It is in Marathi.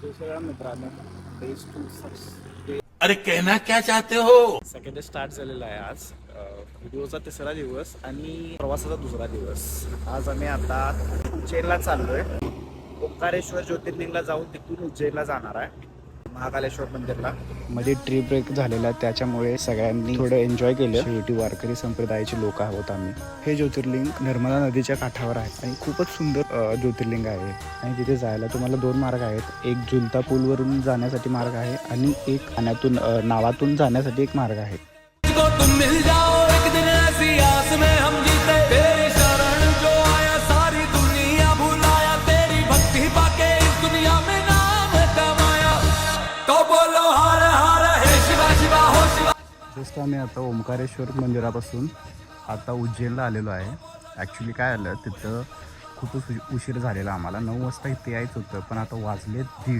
दुसऱ्या मित्रांनो डेज टू अरे कहना क्या चाहते हो? सेकंड डे स्टार्ट झालेला आहे आज. व्हिडिओचा तिसरा दिवस आणि प्रवासाचा दुसरा दिवस. आज आम्ही आता उज्जैनला चाललोय. ओंकारेश्वर ज्योतिर्लिंगला जाऊन तिथून उज्जैनला जाणार आहे, महाकालेश्वर मंदिरला. मध्ये ट्रिप ब्रेक झालेला, त्याच्यामुळे सगळ्यांनी थोडं एन्जॉय केलं. शेवटी वारकरी संप्रदायाचे लोक आहोत आम्ही. हे ज्योतिर्लिंग नर्मदा नदीच्या काठावर आहे आणि खूपच सुंदर ज्योतिर्लिंग आहे. आणि तिथे जायला तुम्हाला दोन मार्ग आहेत. एक झुलता पूलवरून जाण्यासाठी मार्ग आहे आणि एक पाण्यातून नावातून जाण्यासाठी एक मार्ग आहे. जस्ट आम्ही आता ओंकारेश्वर मंदिरापासून आता उज्जैनला आलेलो आहे. ॲक्च्युली काय आलं, तिथं खूपच उशीर झालेला आम्हाला. 9 वाजता इथे यायचं होतं, पण आता वाजले 1:30.